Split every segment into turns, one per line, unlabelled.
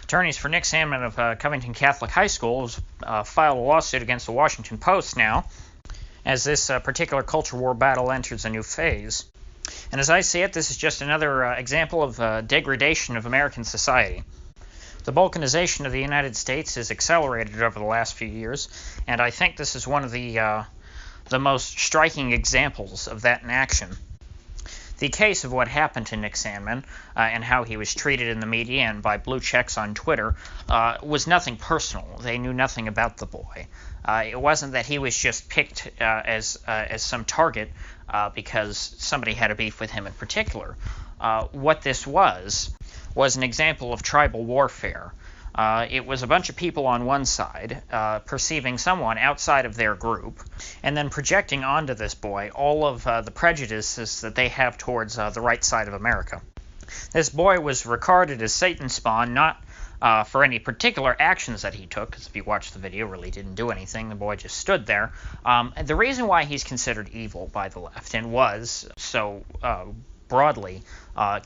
Attorneys for Nick Sandmann of Covington Catholic High School have filed a lawsuit against the Washington Post now, as this particular culture war battle enters a new phase. And as I see it, this is just another example of degradation of American society. The balkanization of the United States has accelerated over the last few years, and I think this is one of the most striking examples of that in action. The case of what happened to Nick Sandmann and how he was treated in the media and by blue checks on Twitter was nothing personal. They knew nothing about the boy. It wasn't that he was just picked as some target because somebody had a beef with him in particular. What this was an example of tribal warfare. It was a bunch of people on one side perceiving someone outside of their group and then projecting onto this boy all of the prejudices that they have towards the right side of America. This boy was regarded as Satan's spawn, not for any particular actions that he took, because if you watch the video, really didn't do anything. The boy just stood there. The reason why he's considered evil by the left and was so broadly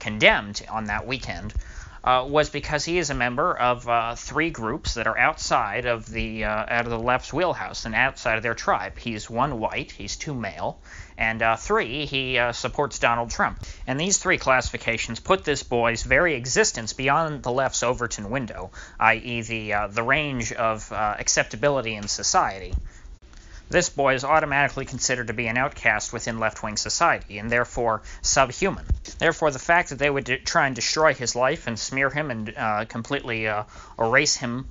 condemned on that weekend was because he is a member of three groups that are outside of the left's wheelhouse and outside of their tribe. He's one white, he's two male, and three, he supports Donald Trump. And these three classifications put this boy's very existence beyond the left's Overton window, i.e. the range of acceptability in society. This boy is automatically considered to be an outcast within left-wing society, and therefore subhuman. Therefore, the fact that they would try and destroy his life and smear him and completely erase him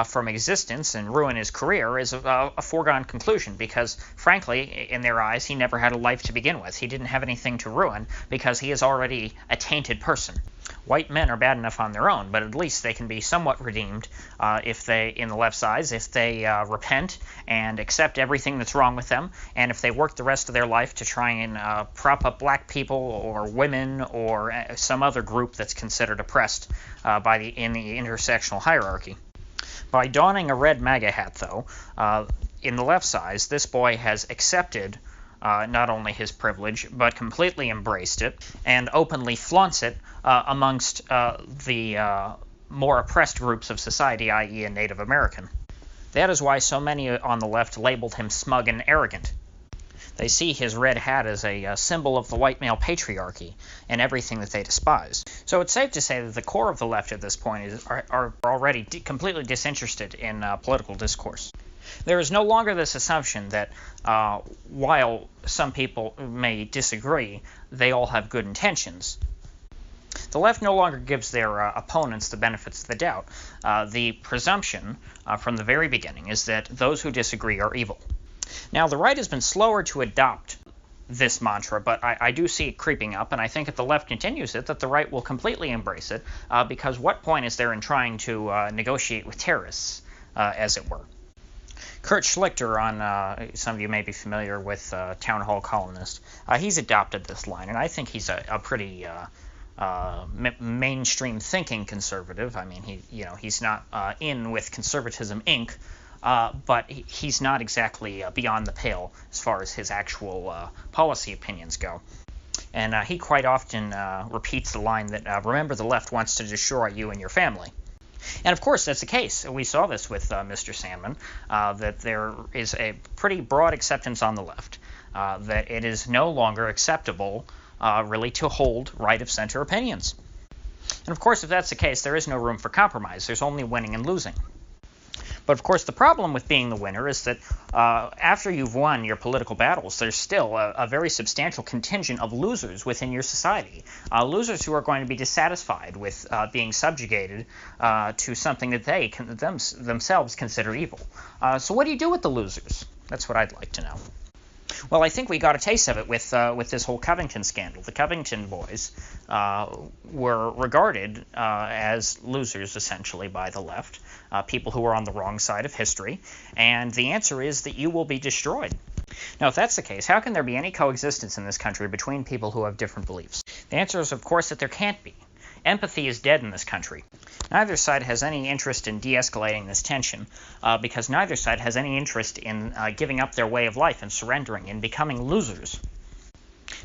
from existence and ruin his career is a foregone conclusion, because, frankly, in their eyes, he never had a life to begin with. He didn't have anything to ruin, because he is already a tainted person. White men are bad enough on their own, but at least they can be somewhat redeemed if they, in the left's eyes, if they repent and accept everything that's wrong with them, and if they work the rest of their life to try and prop up black people or women or some other group that's considered oppressed in the intersectional hierarchy. By donning a red MAGA hat, though, in the left's eyes, this boy has accepted not only his privilege, but completely embraced it and openly flaunts it amongst the more oppressed groups of society, i.e. a Native American. That is why so many on the left labeled him smug and arrogant. They see his red hat as a symbol of the white male patriarchy and everything that they despise. So it's safe to say that the core of the left at this point are already completely disinterested in political discourse. There is no longer this assumption that while some people may disagree, they all have good intentions. The left no longer gives their opponents the benefits of the doubt. The presumption from the very beginning is that those who disagree are evil. Now, the right has been slower to adopt this mantra, but I do see it creeping up, and I think if the left continues it, that the right will completely embrace it, because what point is there in trying to negotiate with terrorists, as it were? Kurt Schlichter, on some of you may be familiar with Town Hall columnist, he's adopted this line, and I think he's a pretty mainstream thinking conservative. I mean, he's not in with Conservatism Inc., but he's not exactly beyond the pale as far as his actual policy opinions go. And he quite often repeats the line that, remember, the left wants to destroy you and your family. And of course, that's the case. We saw this with Mr. Sandmann, that there is a pretty broad acceptance on the left, that it is no longer acceptable really to hold right-of-center opinions. And of course, if that's the case, there is no room for compromise. There's only winning and losing. But of course, the problem with being the winner is that after you've won your political battles, there's still a very substantial contingent of losers within your society. Losers who are going to be dissatisfied with being subjugated to something that they themselves consider evil. So what do you do with the losers? That's what I'd like to know. Well, I think we got a taste of it with this whole Covington scandal. The Covington boys were regarded as losers, essentially, by the left, people who were on the wrong side of history, and the answer is that you will be destroyed. Now, if that's the case, how can there be any coexistence in this country between people who have different beliefs? The answer is, of course, that there can't be. Empathy is dead in this country. Neither side has any interest in de-escalating this tension because neither side has any interest in giving up their way of life and surrendering and becoming losers.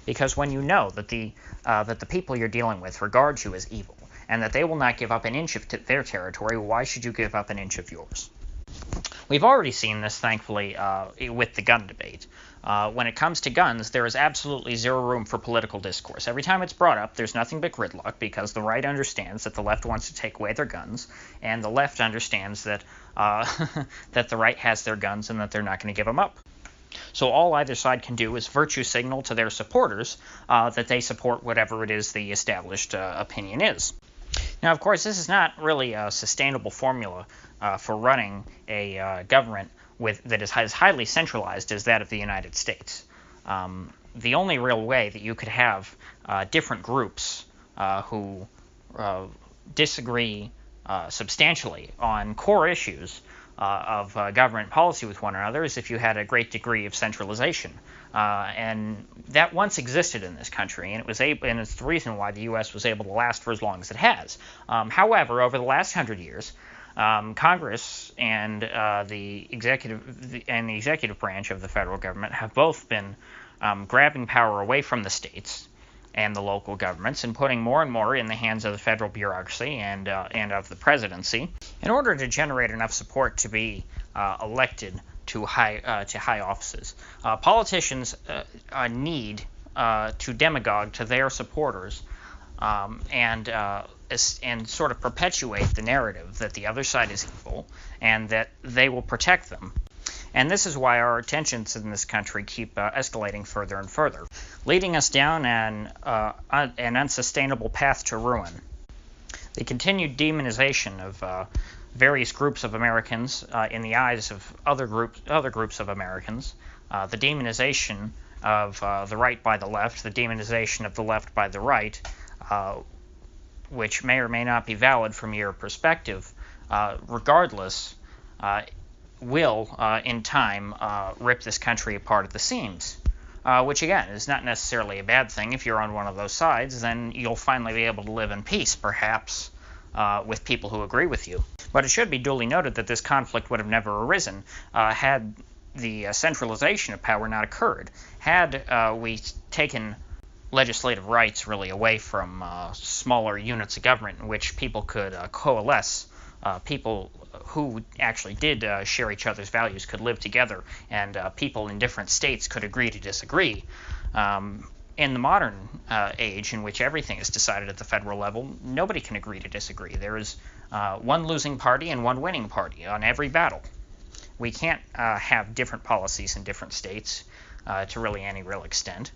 Because when you know that the people you're dealing with regard you as evil, and that they will not give up an inch of their territory. Why should you give up an inch of yours? We've already seen this, thankfully, with the gun debate. When it comes to guns, there is absolutely zero room for political discourse. Every time it's brought up, there's nothing but gridlock, because the right understands that the left wants to take away their guns, and the left understands that that the right has their guns and that they're not going to give them up. So all either side can do is virtue signal to their supporters that they support whatever it is the established opinion is. Now, of course, this is not really a sustainable formula for running a government that is as highly centralized as that of the United States. The only real way that you could have different groups who disagree substantially on core issues of government policy with one another is if you had a great degree of centralization. And that once existed in this country, and it's the reason why the U.S. was able to last for as long as it has. However, over the last 100 years, Congress and the executive branch of the federal government have both been grabbing power away from the states and the local governments and putting more and more in the hands of the federal bureaucracy and of the presidency in order to generate enough support to be elected to high offices. Politicians need to demagogue to their supporters and sort of perpetuate the narrative that the other side is evil and that they will protect them. And this is why our tensions in this country keep escalating further and further, leading us down an unsustainable path to ruin. The continued demonization of various groups of Americans in the eyes of other groups of Americans, the demonization of the right by the left, the demonization of the left by the right, which may or may not be valid from your perspective, regardless, will, in time, rip this country apart at the seams, which, again, is not necessarily a bad thing. If you're on one of those sides, then you'll finally be able to live in peace, perhaps, with people who agree with you. But it should be duly noted that this conflict would have never arisen had the centralization of power not occurred. Had we taken legislative rights really away from smaller units of government in which people could coalesce, people who actually did share each other's values could live together, and people in different states could agree to disagree. In the modern age, in which everything is decided at the federal level, nobody can agree to disagree. There is one losing party and one winning party on every battle. We can't have different policies in different states to really any real extent.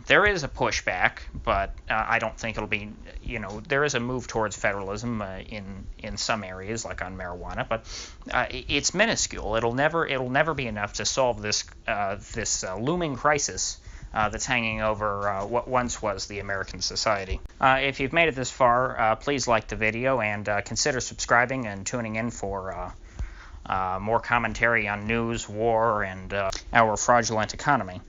There is a pushback, but I don't think it'll be, there is a move towards federalism in some areas, like on marijuana, but it's minuscule. It'll never be enough to solve this looming crisis that's hanging over what once was the American society. If you've made it this far, please like the video and consider subscribing and tuning in for more commentary on news, war, and our fraudulent economy.